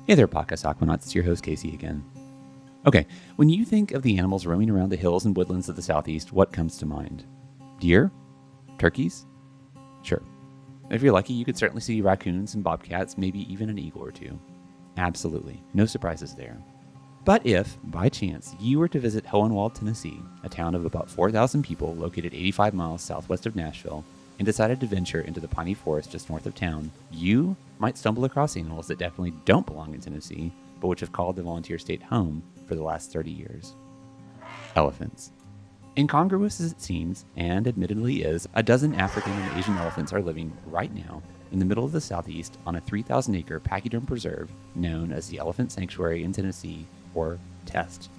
Hey there, Podcast Aquanauts. It's your host, Casey, again. Okay, when you think of the animals roaming around the hills and woodlands of the southeast, what comes to mind? Deer? Turkeys? Sure. If you're lucky, you could certainly see raccoons and bobcats, maybe even an eagle or two. Absolutely. No surprises there. But if, by chance, you were to visit Hohenwald, Tennessee, a town of about 4,000 people located 85 miles southwest of Nashville, and decided to venture into the piney forest just north of town, you might stumble across animals that definitely don't belong in Tennessee, but which have called the volunteer state home for the last 30 years. Elephants. Incongruous as it seems, and admittedly is, a dozen African and Asian elephants are living right now in the middle of the southeast on a 3,000-acre pachyderm preserve known as the Elephant Sanctuary in Tennessee, or TEST.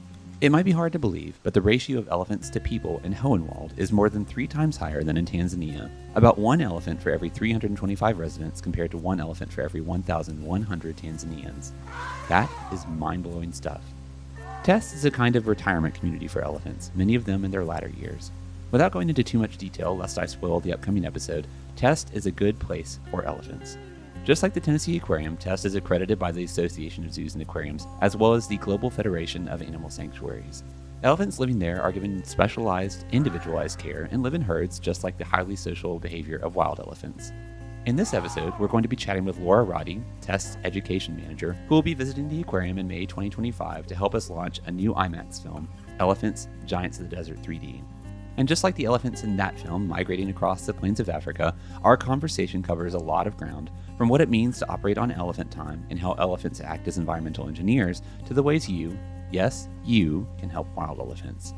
It might be hard to believe, but the ratio of elephants to people in Hohenwald is more than 3 times higher than in Tanzania. About 1 elephant for every 325 residents compared to 1 elephant for every 1,100 Tanzanians. That is mind-blowing stuff. TEST is a kind of retirement community for elephants, many of them in their latter years. Without going into too much detail, lest I spoil the upcoming episode, TEST is a good place for elephants. Just like the Tennessee Aquarium, TEST is accredited by the Association of Zoos and Aquariums, as well as the Global Federation of Animal Sanctuaries. Elephants living there are given specialized, individualized care and live in herds just like the highly social behavior of wild elephants. In this episode, we're going to be chatting with Roddy, TEST's education manager, who will be visiting the aquarium in May 2025 to help us launch a new IMAX film, Elephants, Giants of the Desert 3D. And just like the elephants in that film migrating across the plains of Africa, our conversation covers a lot of ground, from what it means to operate on elephant time and how elephants act as environmental engineers, to the ways you, yes, you, can help wild elephants.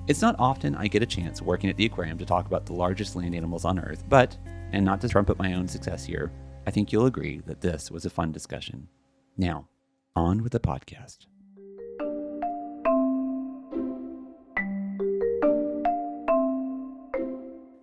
It's not often I get a chance working at the aquarium to talk about the largest land animals on Earth, but, and not to trumpet my own success here, I think you'll agree that this was a fun discussion. Now, on with the podcast.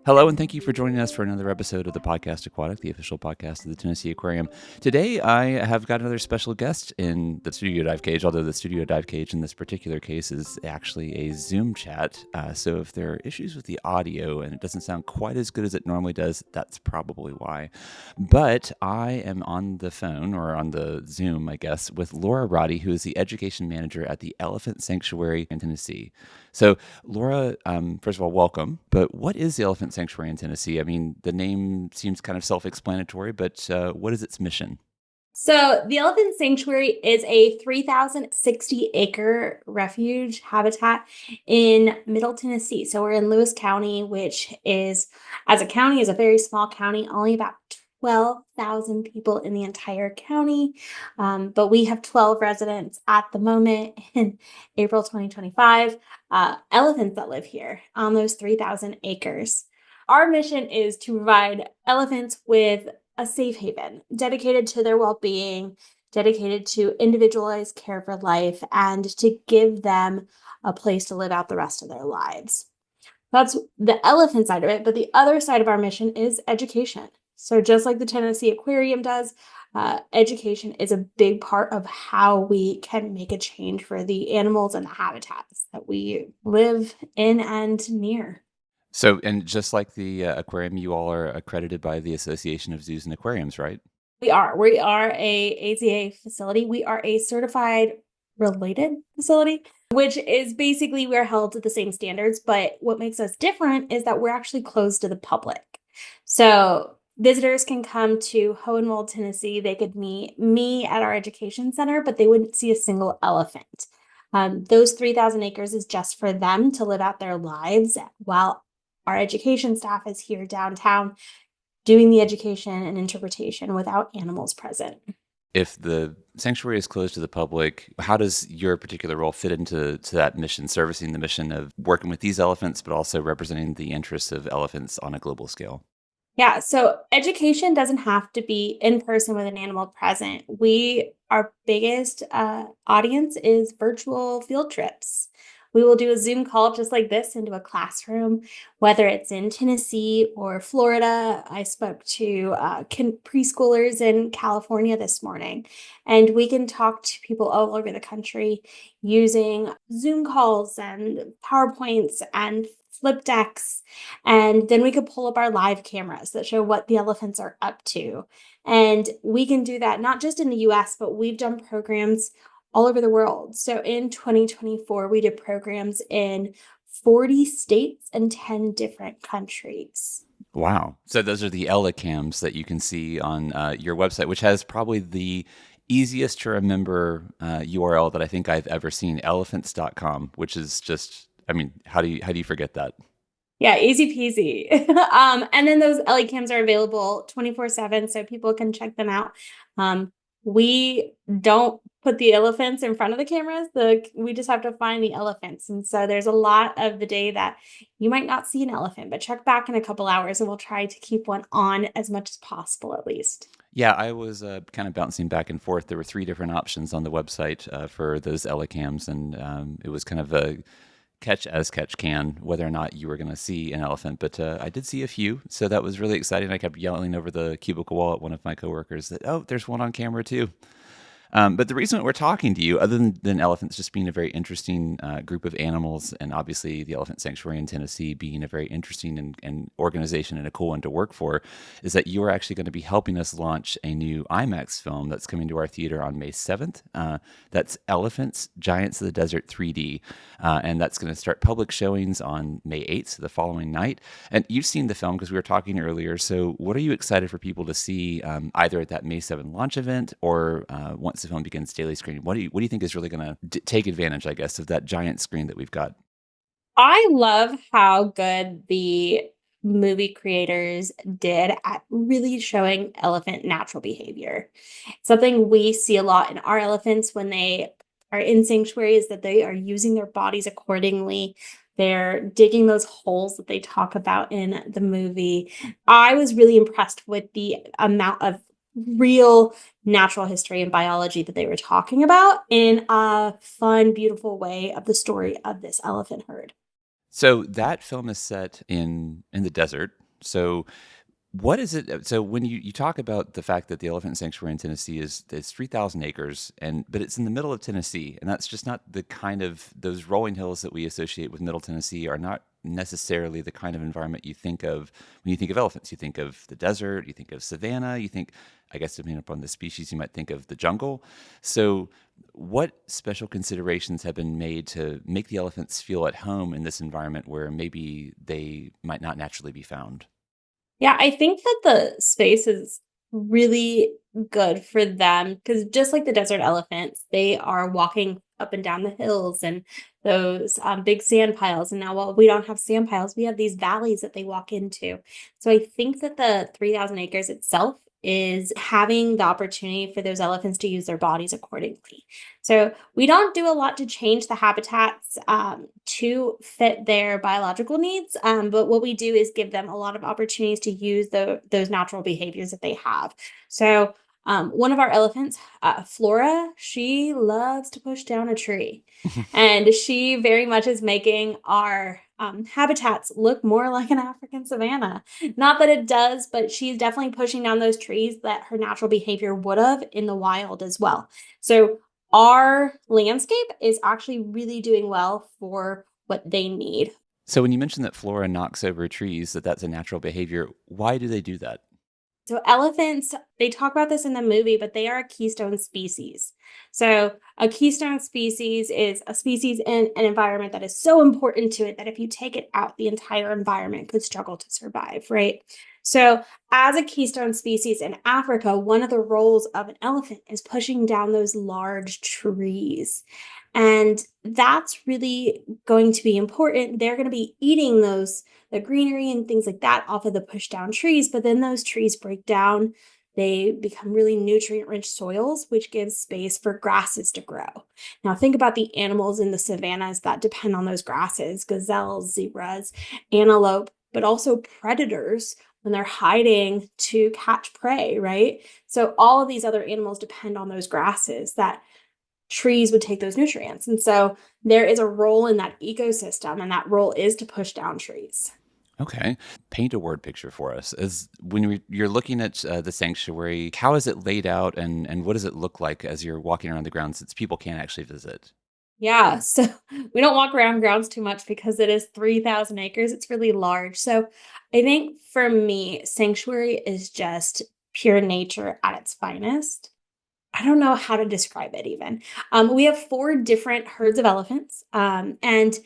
Hello, and thank you for joining us for another episode of the Podcast Aquatic, the official podcast of the Tennessee Aquarium. Today, I have got another special guest in the studio dive cage, although the studio dive cage in this particular case is actually a Zoom chat. So if there are issues with the audio and it doesn't sound quite as good as it normally does, that's probably why. But I am on the phone, or on the Zoom, I guess, with Roddy, who is the education manager at the Elephant Sanctuary in Tennessee. So, Laura, first of all, welcome. But what is the Elephant Sanctuary in Tennessee? I mean, the name seems kind of self-explanatory, but what is its mission? So the Elephant Sanctuary is a 3,060-acre refuge habitat in Middle Tennessee. So we're in Lewis County, which is, as a county, is a very small county, only about 12,000 people in the entire county. But we have 12 residents at the moment in April 2025, elephants that live here on those 3,000 acres. Our mission is to provide elephants with a safe haven dedicated to their well-being, dedicated to individualized care for life, and to give them a place to live out the rest of their lives. That's the elephant side of it, but the other side of our mission is education. So just like the Tennessee Aquarium does, education is a big part of how we can make a change for the animals and the habitats that we live in and near. So, and just like the aquarium, you all are accredited by the Association of Zoos and Aquariums, right? We are a AZA facility. We are a certified related facility, which is basically we're held to the same standards. But what makes us different is that we're actually closed to the public. So visitors can come to Hohenwald, Tennessee. They could meet me at our education center, but they wouldn't see a single elephant. Those 3,000 acres is just for them to live out their lives while our education staff is here downtown doing the education and interpretation without animals present. If the sanctuary is closed to the public, how does your particular role fit into that mission, servicing the mission of working with these elephants, but also representing the interests of elephants on a global scale? Yeah, so education doesn't have to be in person with an animal present. Our biggest audience is virtual field trips. We will do a Zoom call just like this into a classroom, whether it's in Tennessee or Florida. I spoke to preschoolers in California this morning, and we can talk to people all over the country using Zoom calls and PowerPoints and flip decks, and then we could pull up our live cameras that show what the elephants are up to. And we can do that not just in the US, but we've done programs all over the world. So in 2024, we did programs in 40 states and 10 different countries. Wow. So those are the Elecams that you can see on your website, which has probably the easiest to remember URL that I think I've ever seen, elephants.com, which is just, I mean, how do you forget that? Yeah, easy peasy. And then those LA cams are available 24/7, so people can check them out. We don't put the elephants in front of the cameras. We just have to find the elephants. And so there's a lot of the day that you might not see an elephant, but check back in a couple hours and we'll try to keep one on as much as possible at least. Yeah, I was kind of bouncing back and forth. There were three different options on the website for those Elecams, and it was kind of a catch as catch can whether or not you were going to see an elephant. But I did see a few, so that was really exciting. I kept yelling over the cubicle wall at one of my coworkers that, oh, there's one on camera too. But the reason we're talking to you, other than elephants just being a very interesting group of animals, and obviously the Elephant Sanctuary in Tennessee being a very interesting and organization and a cool one to work for, is that you are actually going to be helping us launch a new IMAX film that's coming to our theater on May 7th. That's Elephants, Giants of the Desert 3D. And that's going to start public showings on May 8th, so the following night. And you've seen the film because we were talking earlier. So what are you excited for people to see either at that May 7th launch event or once the film begins daily screening? What do you think is really going to take advantage, I guess, of that giant screen that we've got? I love how good the movie creators did at really showing elephant natural behavior. Something we see a lot in our elephants when they are in sanctuary is that they are using their bodies accordingly. They're digging those holes that they talk about in the movie. I was really impressed with the amount of real natural history and biology that they were talking about in a fun, beautiful way of the story of this elephant herd. So that film is set in the desert. So what is it? So when you talk about the fact that the Elephant Sanctuary in Tennessee is 3,000 acres, but it's in the middle of Tennessee, and that's just not the kind of those rolling hills that we associate with Middle Tennessee are not necessarily the kind of environment you think of when you think of elephants. You think of the desert, you think of savanna, you think, I guess depending upon the species, you might think of the jungle. So what special considerations have been made to make the elephants feel at home in this environment where maybe they might not naturally be found? Yeah, I think that the space is really good for them because just like the desert elephants, they are walking up and down the hills and those big sand piles. And now, while we don't have sand piles, we have these valleys that they walk into. So I think that the 3,000 acres itself is having the opportunity for those elephants to use their bodies accordingly. So we don't do a lot to change the habitats to fit their biological needs, but what we do is give them a lot of opportunities to use those natural behaviors that they have. So one of our elephants, Flora, she loves to push down a tree. And she very much is making our habitats look more like an African savanna. Not that it does, but she's definitely pushing down those trees that her natural behavior would have in the wild as well. So our landscape is actually really doing well for what they need. So when you mentioned that flora knocks over trees, that's a natural behavior, why do they do that? So elephants, they talk about this in the movie, but they are a keystone species. So a keystone species is a species in an environment that is so important to it that if you take it out, the entire environment could struggle to survive, right? So as a keystone species in Africa, one of the roles of an elephant is pushing down those large trees. And that's really going to be important. They're going to be eating the greenery and things like that off of the push down trees, but then those trees break down. They become really nutrient rich soils, which gives space for grasses to grow. Now, think about the animals in the savannas that depend on those grasses: gazelles, zebras, antelope, but also predators when they're hiding to catch prey, right? So, all of these other animals depend on those grasses that trees would take those nutrients. And so, there is a role in that ecosystem, and that role is to push down trees. Okay. Paint a word picture for us. As when you're looking at the sanctuary, how is it laid out and what does it look like as you're walking around the grounds since people can't actually visit? Yeah, so we don't walk around grounds too much because it is 3,000 acres. It's really large. So I think for me, sanctuary is just pure nature at its finest. I don't know how to describe it even. We have 4 different herds of elephants, and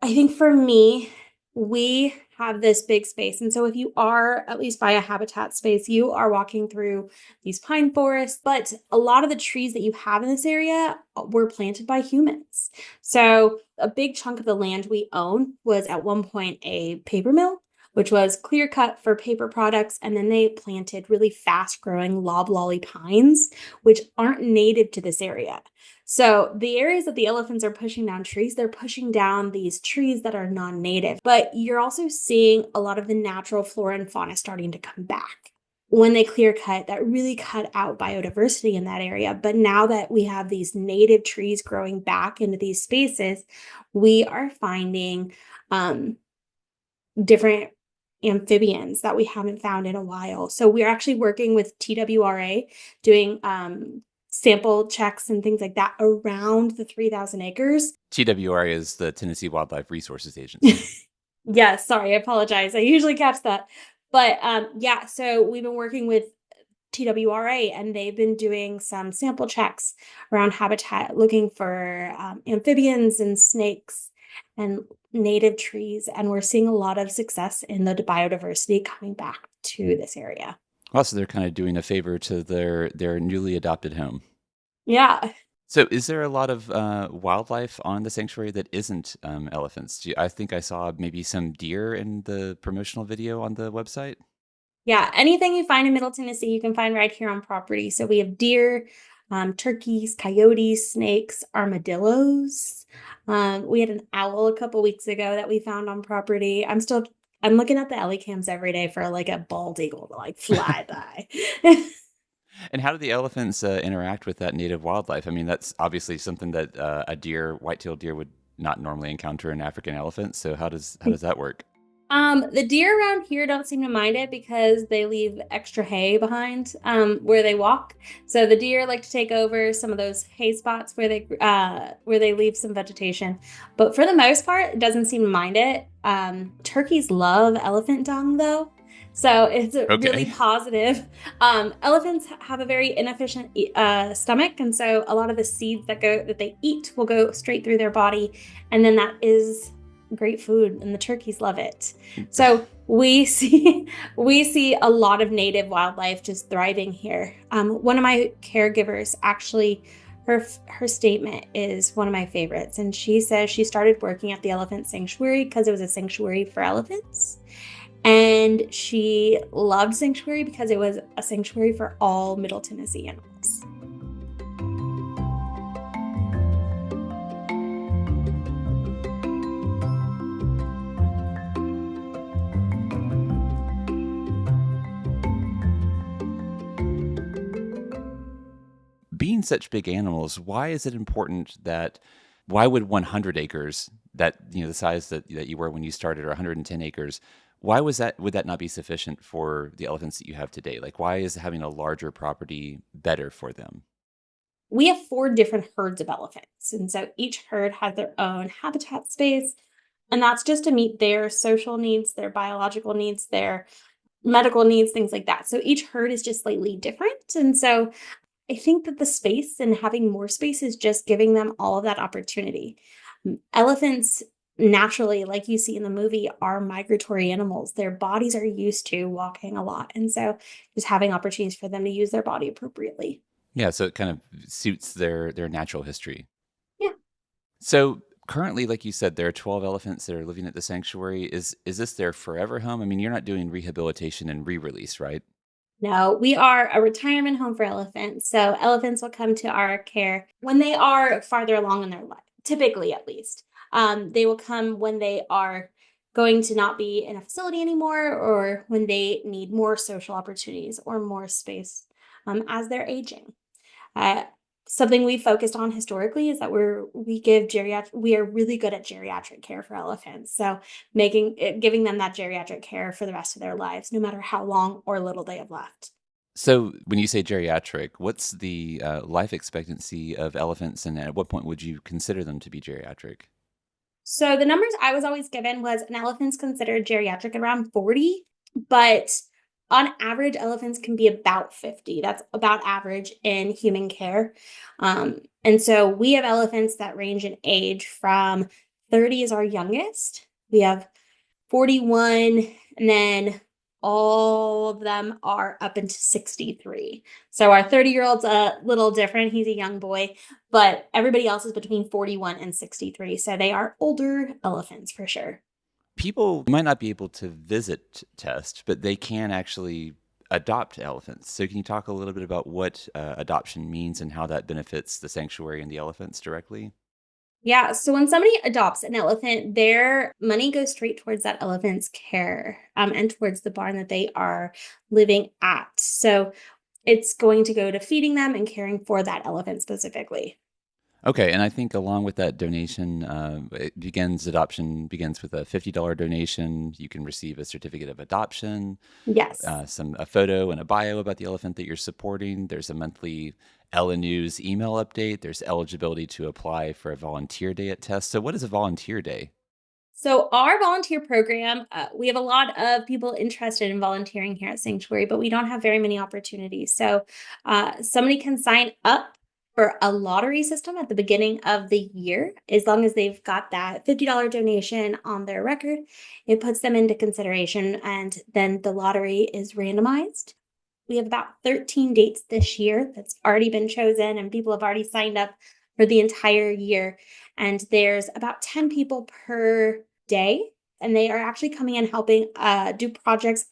I think for me, we have this big space. And so if you are at least by a habitat space, you are walking through these pine forests, but a lot of the trees that you have in this area were planted by humans. So a big chunk of the land we own was at one point a paper mill, which was clear cut for paper products. And then they planted really fast growing loblolly pines, which aren't native to this area. So the areas that the elephants are pushing down trees, they're pushing down these trees that are non-native. But you're also seeing a lot of the natural flora and fauna starting to come back. When they clear cut, that really cut out biodiversity in that area. But now that we have these native trees growing back into these spaces, we are finding different amphibians that we haven't found in a while. So we're actually working with TWRA doing sample checks and things like that around the 3,000 acres. TWR is the Tennessee Wildlife Resources Agency. Yes, sorry, I apologize. I usually catch that. But yeah, so we've been working with TWRA and they've been doing some sample checks around habitat, looking for amphibians and snakes and native trees. And we're seeing a lot of success in the biodiversity coming back to this area. Also, they're kind of doing a favor to their newly adopted home. Yeah. So, is there a lot of wildlife on the sanctuary that isn't elephants? I think I saw maybe some deer in the promotional video on the website. Yeah, anything you find in Middle Tennessee, you can find right here on property. So we have deer, turkeys, coyotes, snakes, armadillos. We had an owl a couple weeks ago that we found on property. I'm looking at the Ellie cams every day for like a bald eagle to like fly by. And how do the elephants interact with that native wildlife? I mean, that's obviously something that a deer, white-tailed deer, would not normally encounter an African elephant. So how does that work? The deer around here don't seem to mind it because they leave extra hay behind where they walk. So the deer like to take over some of those hay spots where they leave some vegetation. But for the most part, it doesn't seem to mind it. Turkeys love elephant dung though. So it's a really Okay. positive. Elephants have a very inefficient stomach, and so a lot of the seeds that they eat will go straight through their body, and then that is great food and the turkeys love it. So we see a lot of native wildlife just thriving here. One of my caregivers actually her statement is one of my favorites, and she says she started working at the elephant sanctuary because it was a sanctuary for elephants, and she loved sanctuary because it was a sanctuary for all Middle Tennessee animals. Being such big animals, why is it important that why would 100 acres, that the size that you were when you started, or 110 acres, why would that not be sufficient for the elephants that you have today? Like, why is having a larger property better for them? We have 4 different herds of elephants, and so each herd has their own habitat space, and that's just to meet their social needs, their biological needs, their medical needs, things like that. So each herd is just slightly different, and so I think that the space and having more space is just giving them all of that opportunity. Elephants naturally, like you see in the movie, are migratory animals. Their bodies are used to walking a lot, and so just having opportunities for them to use their body appropriately. Yeah, so it kind of suits their natural history. Yeah. So currently, like you said, there are 12 elephants that are living at the sanctuary. Is this their forever home? I mean, you're not doing rehabilitation and re-release, right? No, we are a retirement home for elephants. So elephants will come to our care when they are farther along in their life, typically at least. They will come when they are going to not be in a facility anymore, or when they need more social opportunities or more space as they're aging. Uh, Something we focused on historically is that we are really good at geriatric care for elephants. So giving them that geriatric care for the rest of their lives, no matter how long or little they have left. So when you say geriatric, what's the life expectancy of elephants, and at what point would you consider them to be geriatric? So the numbers I was always given was an elephant's considered geriatric at around 40, but on average, elephants can be about 50. That's about average in human care. And so we have elephants that range in age from 30 is our youngest. We have 41, and then all of them are up into 63. So our 30-year-old's a little different. He's a young boy, but everybody else is between 41 and 63. So they are older elephants for sure. People might not be able to visit test, but they can actually adopt elephants. So can you talk a little bit about what adoption means and how that benefits the sanctuary and the elephants directly? Yeah, so when somebody adopts an elephant, their money goes straight towards that elephant's care, and towards the barn that they are living at. So it's going to go to feeding them and caring for that elephant specifically. Okay, and I think along with that donation, adoption begins with a $50 donation. You can receive a certificate of adoption, Yes. a photo and a bio about the elephant that you're supporting. There's a monthly Ella News email update. There's eligibility to apply for a volunteer day at Test. So what is a volunteer day? So our volunteer program, we have a lot of people interested in volunteering here at Sanctuary, but we don't have very many opportunities. So somebody can sign up for a lottery system at the beginning of the year, as long as they've got that $50 donation on their record. It puts them into consideration, and then the lottery is randomized. We have about 13 dates this year that's already been chosen, and people have already signed up for the entire year. And there's about 10 people per day, and they are actually coming and helping do projects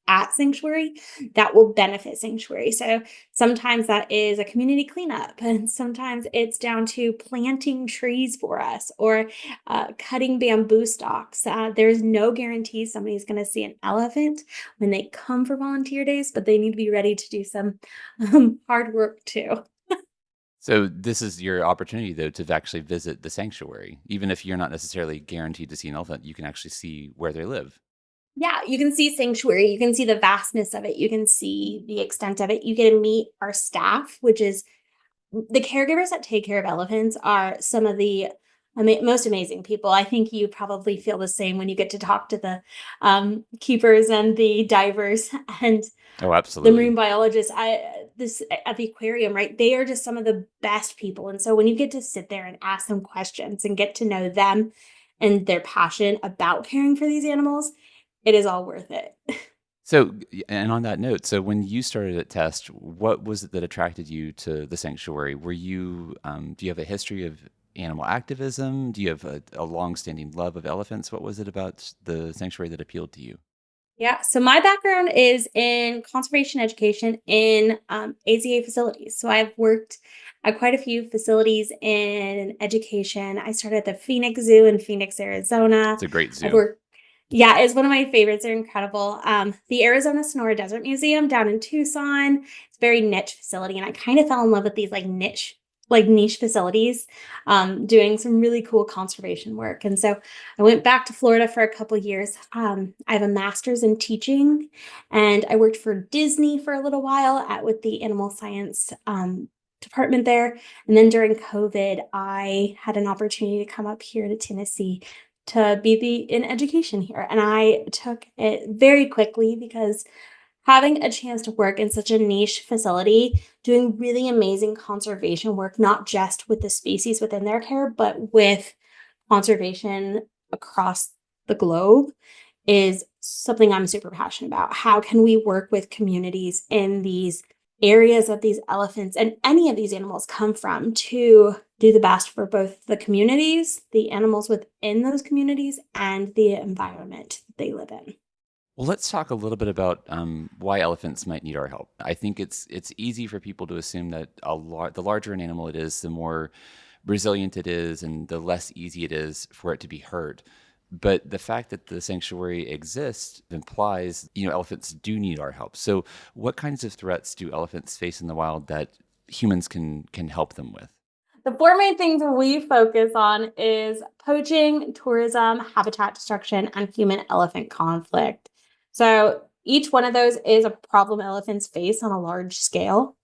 at Sanctuary that will benefit Sanctuary. So sometimes that is a community cleanup, and sometimes it's down to planting trees for us or cutting bamboo stalks. There's no guarantee somebody's going to see an elephant when they come for volunteer days, but they need to be ready to do some hard work too. So this is your opportunity, though, to actually visit the sanctuary. Even if you're not necessarily guaranteed to see an elephant, you can actually see where they live. Yeah, you can see Sanctuary. You can see the vastness of it. You can see the extent of it. You get to meet our staff, which is the caregivers that take care of elephants are some of the most amazing people. I think you probably feel the same when you get to talk to the keepers and the divers and Oh, the marine absolutely. biologists. This at the aquarium, right? They are just some of the best people. And so when you get to sit there and ask them questions and get to know them and their passion about caring for these animals, it is all worth it. So, and on that note, so when you started at Test, what was it that attracted you to the sanctuary? Do you have a history of animal activism? Do you have a long-standing love of elephants? What was it about the sanctuary that appealed to you? Yeah, so my background is in conservation education in AZA facilities. So I've worked at quite a few facilities in education. I started at the Phoenix Zoo in Phoenix, Arizona. It's a great I've zoo. worked, yeah, it's one of my favorites. They're incredible. The Arizona Sonora Desert Museum down in Tucson. It's a very niche facility, and I kind of fell in love with these niche facilities, doing some really cool conservation work. And so I went back to Florida for a couple years. I have a master's in teaching, and I worked for Disney for a little while with the animal science department there. And then during COVID, I had an opportunity to come up here to Tennessee to be in education here. And I took it very quickly because having a chance to work in such a niche facility, doing really amazing conservation work, not just with the species within their care, but with conservation across the globe, is something I'm super passionate about. How can we work with communities in these areas that these elephants and any of these animals come from to do the best for both the communities, the animals within those communities, and the environment that they live in? Well, let's talk a little bit about why elephants might need our help. I think it's easy for people to assume that the larger an animal it is, the more resilient it is, and the less easy it is for it to be hurt. But the fact that the sanctuary exists implies, elephants do need our help. So, what kinds of threats do elephants face in the wild that humans can help them with? The four main things we focus on is poaching, tourism, habitat destruction, and human elephant conflict. So each one of those is a problem elephants face on a large scale.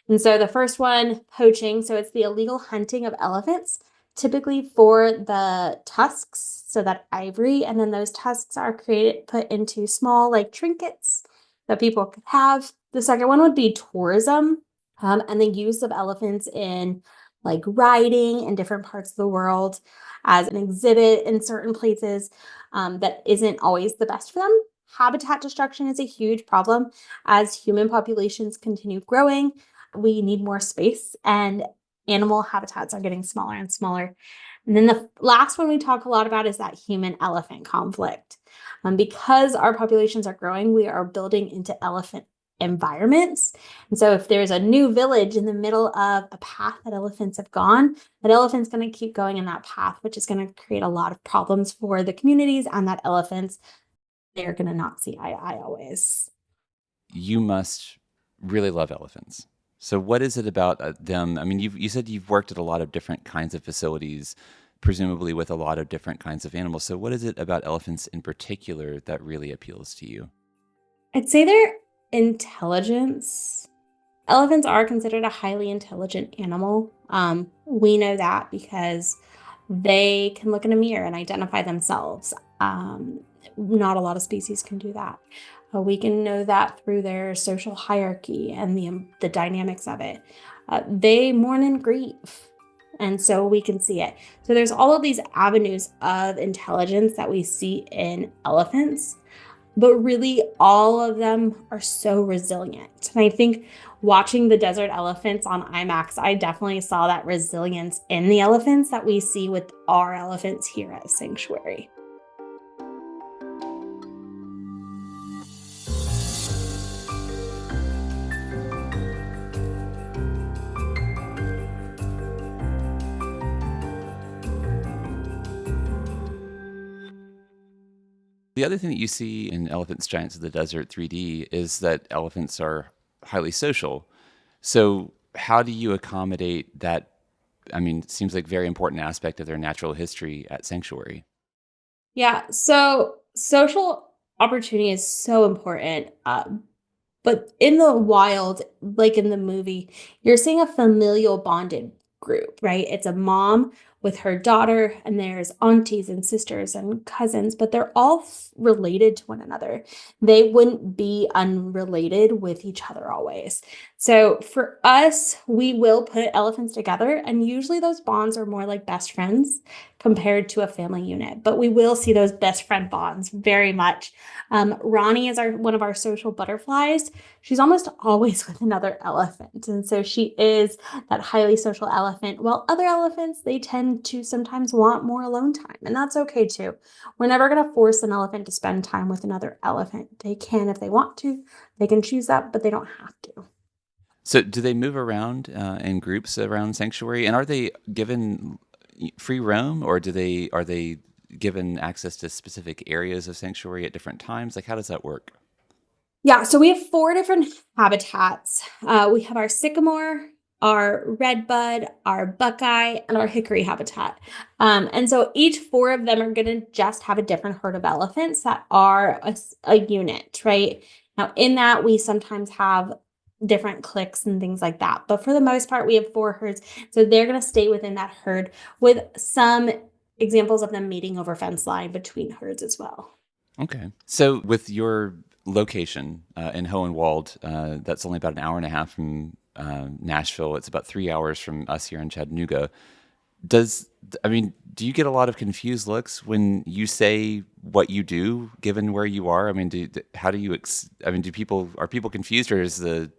And so the first one, poaching. So it's the illegal hunting of elephants, typically for the tusks, so that ivory. And then those tusks are put into small like trinkets that people could have. The second one would be tourism, and the use of elephants in like riding in different parts of the world as an exhibit in certain places, that isn't always the best for them. Habitat destruction is a huge problem as human populations continue growing. We need more space, and animal habitats are getting smaller and smaller. And then the last one we talk a lot about is that human elephant conflict. Because our populations are growing, we are building into elephant environments. And so if there's a new village in the middle of a path that elephants have gone, that elephant's going to keep going in that path, which is going to create a lot of problems for the communities and that elephants. They're going to not see eye to eye always. You must really love elephants. So what is it about them? I mean, you said you've worked at a lot of different kinds of facilities, presumably with a lot of different kinds of animals. So what is it about elephants in particular that really appeals to you? I'd say their intelligence. Elephants are considered a highly intelligent animal. We know that because they can look in a mirror and identify themselves. Not a lot of species can do that. We can know that through their social hierarchy and the dynamics of it. They mourn and grieve, and so we can see it. So there's all of these avenues of intelligence that we see in elephants, but really all of them are so resilient. And I think watching the desert elephants on IMAX, I definitely saw that resilience in the elephants that we see with our elephants here at Sanctuary. The other thing that you see in Elephants, Giants of the Desert 3D is that elephants are highly social. So how do you accommodate that? I mean, it seems like very important aspect of their natural history at Sanctuary. Yeah, so social opportunity is so important. But in the wild, like in the movie, you're seeing a familial bonded group, right? It's a mom with her daughter, and there's aunties and sisters and cousins, but they're all related to one another. They wouldn't be unrelated with each other always. So for us, we will put elephants together, and usually those bonds are more like best friends compared to a family unit, but we will see those best friend bonds very much. Ronnie is one of our social butterflies. She's almost always with another elephant. And so she is that highly social elephant. While other elephants, they tend to sometimes want more alone time. And that's okay too. We're never going to force an elephant to spend time with another elephant. They can if they want to. They can choose that, but they don't have to. So do they move around in groups around Sanctuary? And are they given free roam, or are they given access to specific areas of Sanctuary at different times? Like, how does that work? Yeah, so we have 4 different habitats. We have our sycamore, our redbud, our buckeye, and our hickory habitat. And so each 4 of them are going to just have a different herd of elephants that are a unit, right? Now, in that, we sometimes have different cliques and things like that. But for the most part, we have 4 herds. So they're going to stay within that herd with some examples of them meeting over fence line between herds as well. Okay. So with your location in Hohenwald, that's only about an hour and a half from Nashville. It's about 3 hours from us here in Chattanooga. Do you get a lot of confused looks when you say what you do, given where you are? I mean, are people confused, or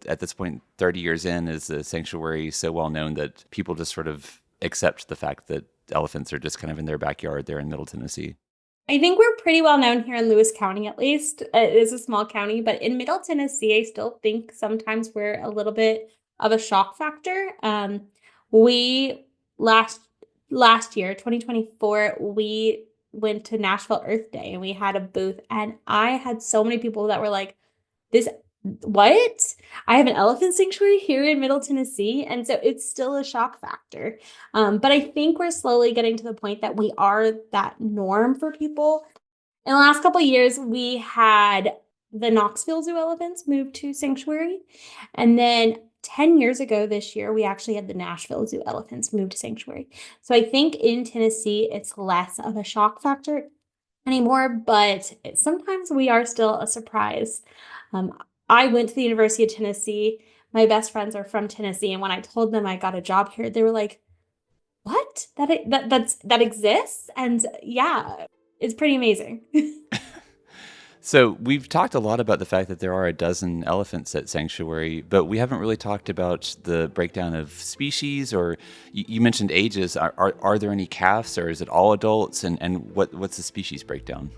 at this point, 30 years in, is the sanctuary so well known that people just sort of accept the fact that elephants are just kind of in their backyard there in Middle Tennessee? I think we're pretty well known here in Lewis County, at least. It is a small county, but in Middle Tennessee, I still think sometimes we're a little bit of a shock factor. We last last year, 2024, we went to Nashville Earth Day and we had a booth, and I had so many people that were like, "This what? I have an elephant sanctuary here in Middle Tennessee." And so it's still a shock factor. But I think we're slowly getting to the point that we are that norm for people. In the last couple of years, we had the Knoxville Zoo elephants moved to sanctuary. And then 10 years ago this year, we actually had the Nashville Zoo elephants move to sanctuary. So I think in Tennessee, it's less of a shock factor anymore, but sometimes we are still a surprise. I went to the University of Tennessee. My best friends are from Tennessee, and when I told them I got a job here, they were like, "What? That exists?" And yeah, it's pretty amazing. So we've talked a lot about the fact that there are a dozen elephants at Sanctuary, but we haven't really talked about the breakdown of species, or you mentioned ages. Are there any calves, or is it all adults? And what's the species breakdown?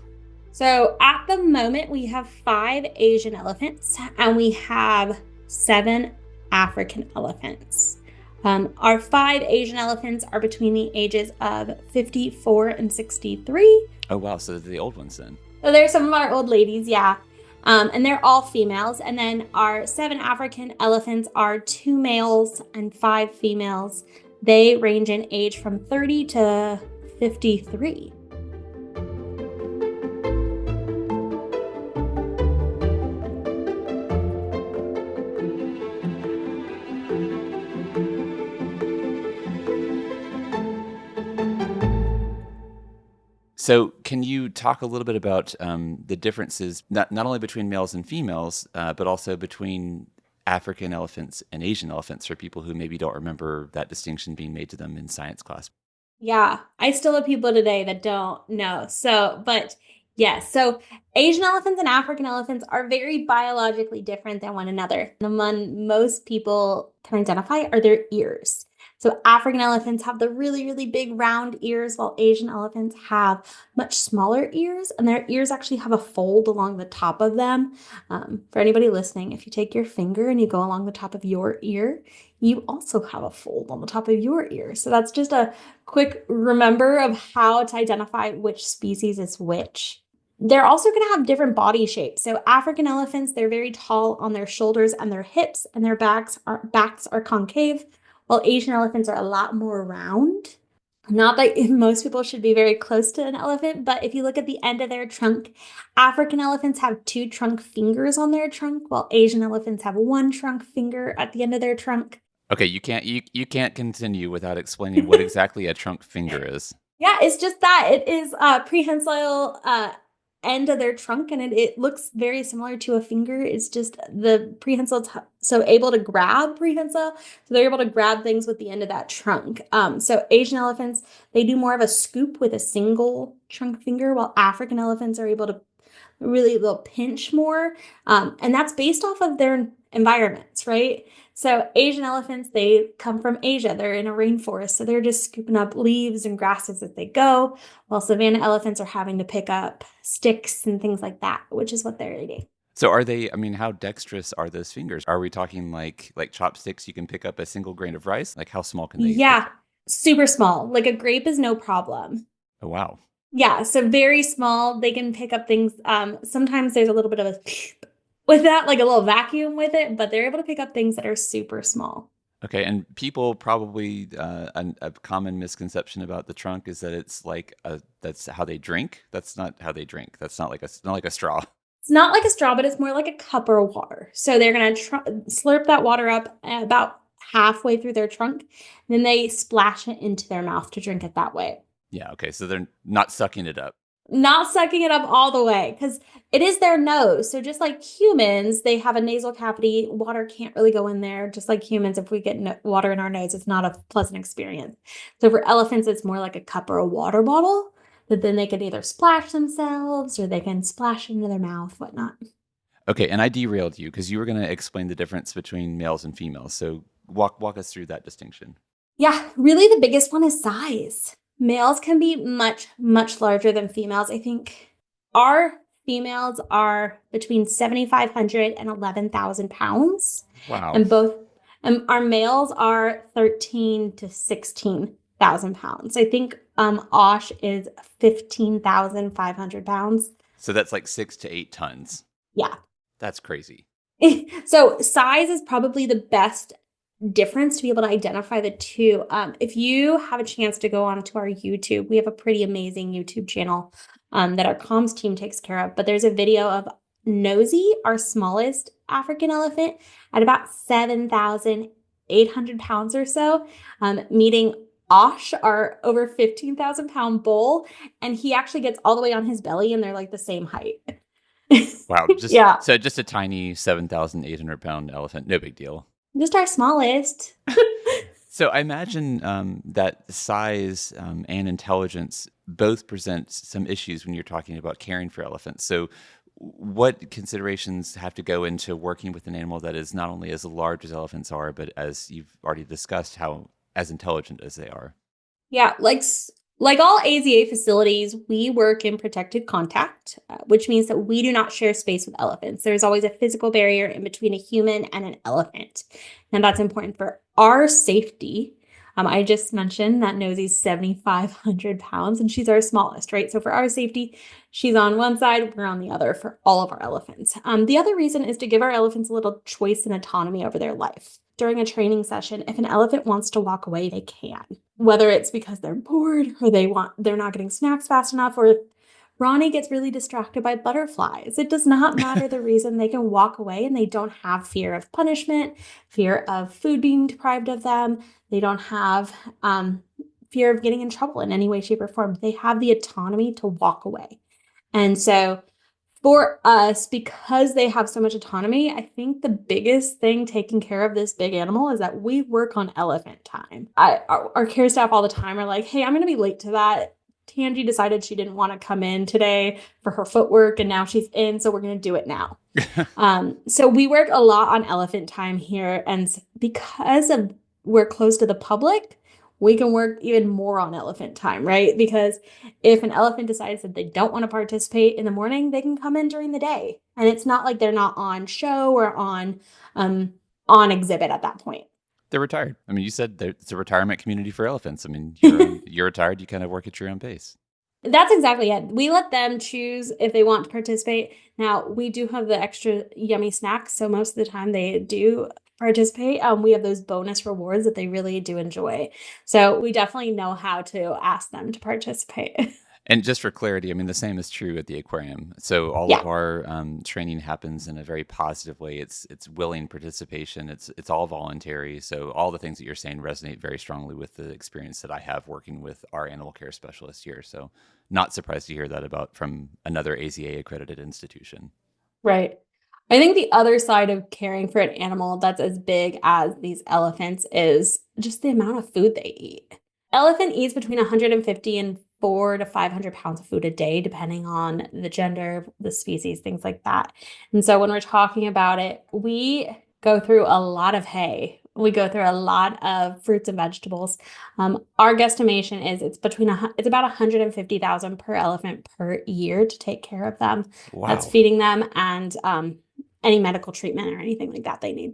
So at the moment, we have 5 Asian elephants and we have 7 African elephants. Our 5 Asian elephants are between the ages of 54 and 63. Oh, wow. So they're the old ones then. So there's some of our old ladies, yeah. And they're all females. And then our 7 African elephants are 2 males and 5 females. They range in age from 30 to 53. So can you talk a little bit about the differences, not only between males and females, but also between African elephants and Asian elephants for people who maybe don't remember that distinction being made to them in science class? Yeah, I still have people today that don't know. So, but yes, so Asian elephants and African elephants are very biologically different than one another. The one most people can identify are their ears. So African elephants have the really, really big round ears, while Asian elephants have much smaller ears, and their ears actually have a fold along the top of them. For anybody listening, if you take your finger and you go along the top of your ear, you also have a fold on the top of your ear. So that's just a quick remember of how to identify which species is which. They're also going to have different body shapes. So African elephants, they're very tall on their shoulders and their hips, and their backs are concave, while Asian elephants are a lot more round. Not that most people should be very close to an elephant, but if you look at the end of their trunk, African elephants have 2 trunk fingers on their trunk, while Asian elephants have 1 trunk finger at the end of their trunk. Okay, you can't continue without explaining what exactly a trunk finger is. Yeah, it's just that it is a prehensile end of their trunk, and it looks very similar to a finger. It's just the prehensile, so able to grab prehensile, so they're able to grab things with the end of that trunk. So Asian elephants, they do more of a scoop with a single trunk finger, while African elephants are able to really, they'll pinch more. And that's based off of their environments, right? So Asian elephants, they come from Asia. They're in a rainforest, so they're just scooping up leaves and grasses as they go, while savanna elephants are having to pick up sticks and things like that, which is what they're eating. So are they, I mean, how dexterous are those fingers? Are we talking like chopsticks you can pick up a single grain of rice? Like how small can they Yeah, get? super small. Like a grape is no problem. Oh, wow. Yeah, so very small. They can pick up things. Sometimes there's a little bit of a with that, like a little vacuum with it, but they're able to pick up things that are super small. Okay, and people probably a common misconception about the trunk is that it's like that's how they drink. That's not how they drink. That's not like a straw. It's not like a straw, but it's more like a cup of water. So they're going to slurp that water up about halfway through their trunk, and then they splash it into their mouth to drink it that way. Yeah, okay, so they're not sucking it up. Not sucking it up all the way because it is their nose. So just like humans, they have a nasal cavity. Water can't really go in there. Just like humans, if we get water in our nose, it's not a pleasant experience. So for elephants, it's more like a cup or a water bottle that then they can either splash themselves or they can splash into their mouth, whatnot. Okay, and I derailed you because you were going to explain the difference between males and females. So walk us through that distinction. Yeah, really the biggest one is size. Males can be much, much larger than females. I think our females are between 7,500 and 11,000 pounds. Wow. And both our males are 13 to 16,000 pounds. I think Osh is 15,500 pounds. So that's like 6 to 8 tons. Yeah. That's crazy. So size is probably the best difference to be able to identify the two. If you have a chance to go onto our YouTube, we have a pretty amazing YouTube channel that our comms team takes care of. But there's a video of Nosy, our smallest African elephant, at about 7,800 pounds or so, meeting Osh, our over 15,000 pound bull, and he actually gets all the way on his belly, and they're like the same height. Wow, Yeah, just a tiny 7,800 pound elephant, no big deal. just our smallest. So I imagine that size and intelligence both present some issues when you're talking about caring for elephants. So what considerations have to go into working with an animal that is not only as large as elephants are, but as you've already discussed, how as intelligent as they are? Yeah, like all AZA facilities, we work in protected contact, which means that we do not share space with elephants. There's always a physical barrier in between a human and an elephant. And that's important for our safety. I just mentioned that Nosy's 7,500 pounds and she's our smallest, right? So for our safety, she's on one side, we're on the other for all of our elephants. The other reason is to give our elephants a little choice and autonomy over their life. During a training session, if an elephant wants to walk away, they can. Whether it's because they're bored or they're not getting snacks fast enough, or Ronnie gets really distracted by butterflies. It does not matter the reason. They can walk away and they don't have fear of punishment, fear of food being deprived of them. They don't have fear of getting in trouble in any way, shape, or form. They have the autonomy to walk away. And so for us, because they have so much autonomy, I think the biggest thing taking care of this big animal is that we work on elephant time. Our care staff all the time are like, hey, I'm going to be late to that. Tangi decided she didn't want to come in today for her footwork, and now she's in, so we're going to do it now. So we work a lot on elephant time here, and because of we're close to the public, we can work even more on elephant time, right? Because if an elephant decides that they don't want to participate in the morning, they can come in during the day, and it's not like they're not on show or on exhibit at that point. They're retired. I mean, you said that it's a retirement community for elephants. I mean, you're retired. You kind of work at your own pace. That's exactly it. We let them choose if they want to participate. Now, we do have the extra yummy snacks, so most of the time they do participate. We have those bonus rewards that they really do enjoy. So we definitely know how to ask them to participate. And just for clarity, I mean, the same is true at the aquarium. So all Yeah. of our training happens in a very positive way. It's willing participation. It's all voluntary. So all the things that you're saying resonate very strongly with the experience that I have working with our animal care specialist here. So not surprised to hear that about from another AZA accredited institution. Right. I think the other side of caring for an animal that's as big as these elephants is just the amount of food they eat. Elephant eats between 150 and 400 to 500 pounds of food a day, depending on the gender, the species, things like that. And so when we're talking about it, we go through a lot of hay. We go through a lot of fruits and vegetables. Our guesstimation is it's about 150,000 per elephant per year to take care of them. That's Wow. feeding them and any medical treatment or anything like that they need.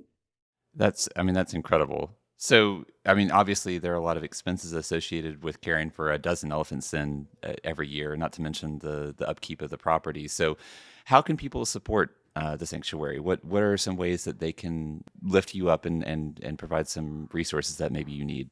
That's incredible. So, I mean, obviously there are a lot of expenses associated with caring for a dozen elephants in every year, not to mention the upkeep of the property. So, how can people support the sanctuary? What are some ways that they can lift you up and provide some resources that maybe you need?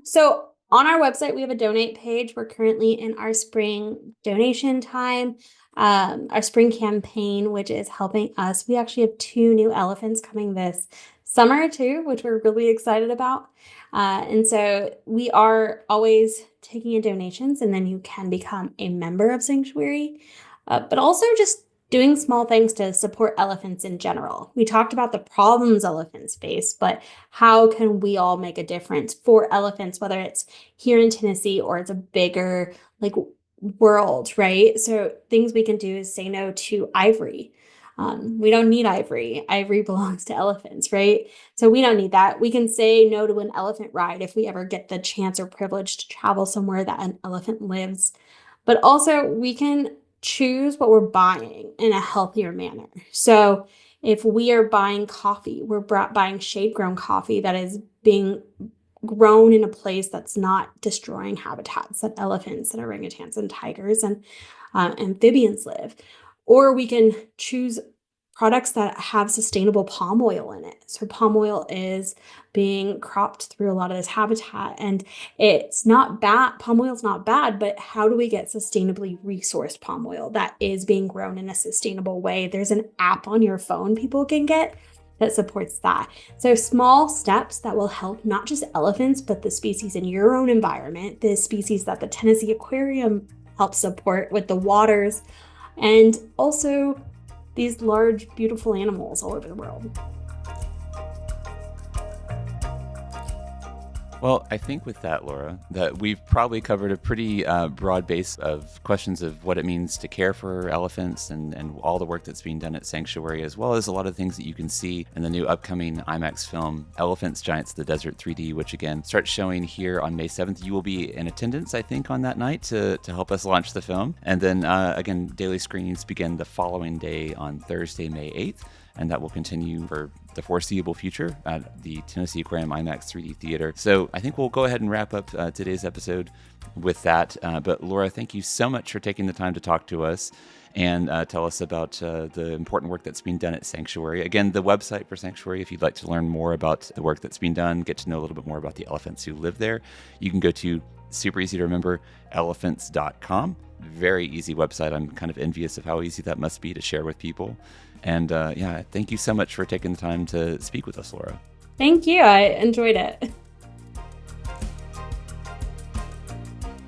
So on our website, we have a donate page. We're currently in our spring donation time, our spring campaign, which is helping us. We actually have 2 new elephants coming this summer too, which we're really excited about. And so we are always taking in donations, and then you can become a member of Sanctuary, but also just doing small things to support elephants in general. We talked about the problems elephants face, but how can we all make a difference for elephants, whether it's here in Tennessee or it's a bigger like world, right? So things we can do is say no to ivory. We don't need ivory. Ivory belongs to elephants, right? So we don't need that. We can say no to an elephant ride if we ever get the chance or privilege to travel somewhere that an elephant lives. But also, we can choose what we're buying in a healthier manner. So if we are buying coffee, we're buying shade grown coffee that is being grown in a place that's not destroying habitats that elephants and orangutans and tigers and amphibians live. Or we can choose products that have sustainable palm oil in it. So palm oil is being cropped through a lot of this habitat, and it's not bad. Palm oil is not bad, but how do we get sustainably resourced palm oil that is being grown in a sustainable way? There's an app on your phone people can get that supports that. So small steps that will help not just elephants, but the species in your own environment, the species that the Tennessee Aquarium helps support with the waters, and also these large, beautiful animals all over the world. Well, I think with that, Laura, that we've probably covered a pretty broad base of questions of what it means to care for elephants and all the work that's being done at Sanctuary, as well as a lot of things that you can see in the new upcoming IMAX film, Elephants, Giants of the Desert 3D, which again starts showing here on May 7th. You will be in attendance, I think, on that night to help us launch the film. And then again, daily screenings begin the following day on Thursday, May 8th. And that will continue for the foreseeable future at the Tennessee Aquarium IMAX 3D Theater. So I think we'll go ahead and wrap up today's episode with that. But Laura, thank you so much for taking the time to talk to us and tell us about the important work that's being done at Sanctuary. Again, the website for Sanctuary, if you'd like to learn more about the work that's being done, get to know a little bit more about the elephants who live there, you can go to, super easy to remember, elephants.com. Very easy website. I'm kind of envious of how easy that must be to share with people. And yeah, thank you so much for taking the time to speak with us, Laura. Thank you. I enjoyed it.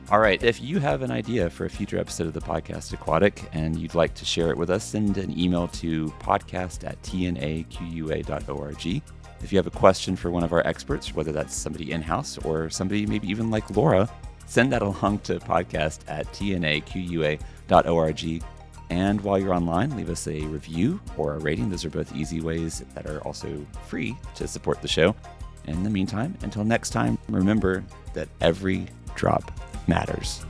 All right. If you have an idea for a future episode of the podcast Aquatic and you'd like to share it with us, send an email to podcast@tnaqua.org. If you have a question for one of our experts, whether that's somebody in-house or somebody maybe even like Laura, send that along to podcast@tnaqua.org. And while you're online, leave us a review or a rating. Those are both easy ways that are also free to support the show. In the meantime, until next time, remember that every drop matters.